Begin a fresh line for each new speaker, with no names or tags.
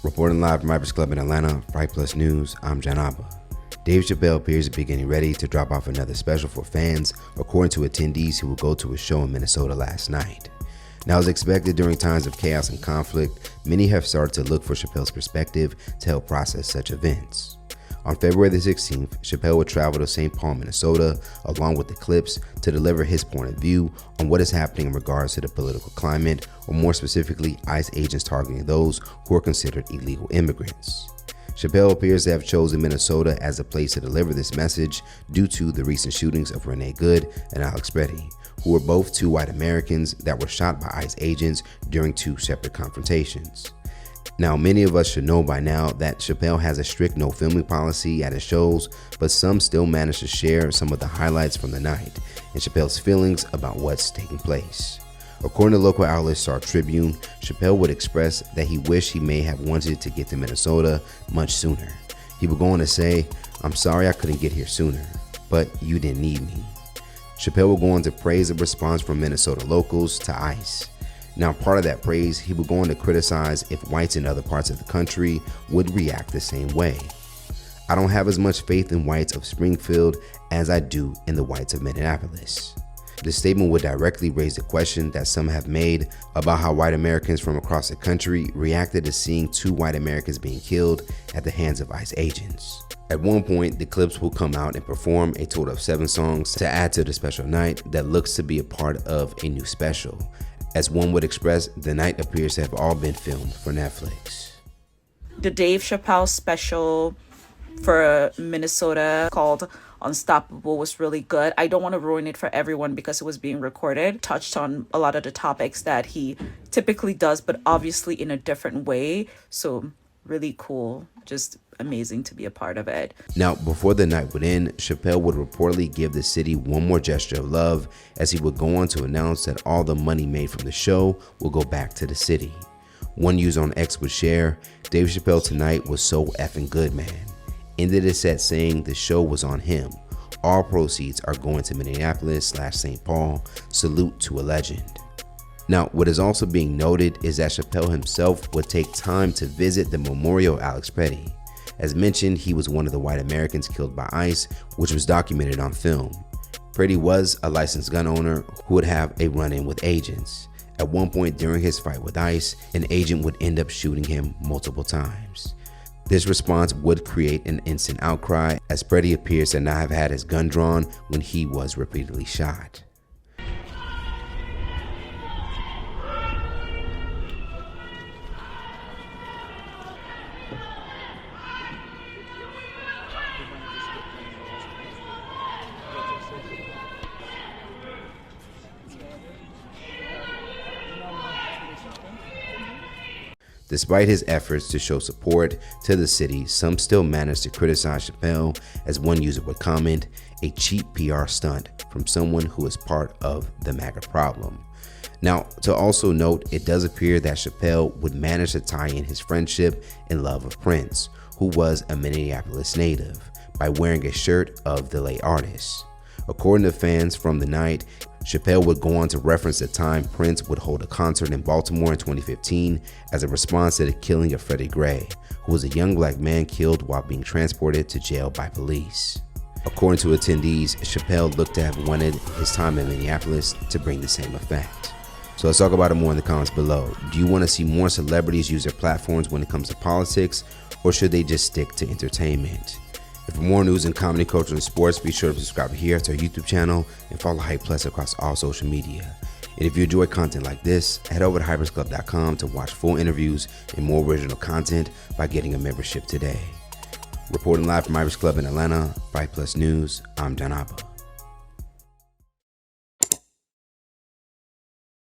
Reporting live from Ibis Club in Atlanta, Fright Plus News, I'm John Abba. Dave Chappelle appears to be getting ready to drop off another special for fans, according to attendees who will go to a show in Minnesota last night. Now, as expected during times of chaos and conflict, many have started to look for Chappelle's perspective to help process such events. On February the 16th, Chappelle would travel to St. Paul, Minnesota, along with the Clips, to deliver his point of view on what is happening in regards to the political climate, or more specifically, ICE agents targeting those who are considered illegal immigrants. Chappelle appears to have chosen Minnesota as a place to deliver this message due to the recent shootings of Renee Good and Alex Petty, who were both two white Americans that were shot by ICE agents during two separate confrontations. Now, many of us should know by now that Chappelle has a strict no filming policy at his shows, but some still manage to share some of the highlights from the night and Chappelle's feelings about what's taking place. According to local outlet Star Tribune, Chappelle would express that he wished he may have wanted to get to Minnesota much sooner. He would go on to say, "I'm sorry I couldn't get here sooner, but you didn't need me." Chappelle would go on to praise the response from Minnesota locals to ICE. Now, part of that praise, he would go on to criticize if whites in other parts of the country would react the same way. "I don't have as much faith in whites of Springfield as I do in the whites of Minneapolis." The statement would directly raise the question that some have made about how white Americans from across the country reacted to seeing two white Americans being killed at the hands of ICE agents. At one point, the Clips will come out and perform a total of 7 songs to add to the special night that looks to be a part of a new special. As one would express, the night appears to have all been filmed for Netflix.
The Dave Chappelle special for Minnesota called Unstoppable was really good. I don't want to ruin it for everyone because it was being recorded. Touched on a lot of the topics that he typically does, but obviously in a different way. So really cool. Just amazing to be a part of it.
Now, before the night would end, Chappelle would reportedly give the city one more gesture of love, as he would go on to announce that all the money made from the show will go back to the city. One user on X would share, "Dave Chappelle tonight was so effing good, man. Ended his set saying the show was on him. All proceeds are going to Minneapolis/St. Paul. Salute to a legend." Now, what is also being noted is that Chappelle himself would take time to visit the memorial of Alex Petty. As mentioned, he was one of the white Americans killed by ICE, which was documented on film. Petty was a licensed gun owner who would have a run-in with agents. At one point during his fight with ICE, an agent would end up shooting him multiple times. This response would create an instant outcry, as Petty appears to not have had his gun drawn when he was repeatedly shot. Despite his efforts to show support to the city, some still managed to criticize Chappelle, as one user would comment, "a cheap PR stunt from someone who is part of the MAGA problem." Now, to also note, it does appear that Chappelle would manage to tie in his friendship and love of Prince, who was a Minneapolis native, by wearing a shirt of the late artist. According to fans from the night, Chappelle would go on to reference the time Prince would hold a concert in Baltimore in 2015 as a response to the killing of Freddie Gray, who was a young black man killed while being transported to jail by police. According to attendees, Chappelle looked to have wanted his time in Minneapolis to bring the same effect. So let's talk about it more in the comments below. Do you want to see more celebrities use their platforms when it comes to politics, or should they just stick to entertainment? And for more news in comedy, culture, and sports, be sure to subscribe here to our YouTube channel and follow Hype Plus across all social media. And if you enjoy content like this, head over to hypersclub.com to watch full interviews and more original content by getting a membership today. Reporting live from Ibis Club in Atlanta, Fright Plus News, I'm John Abba.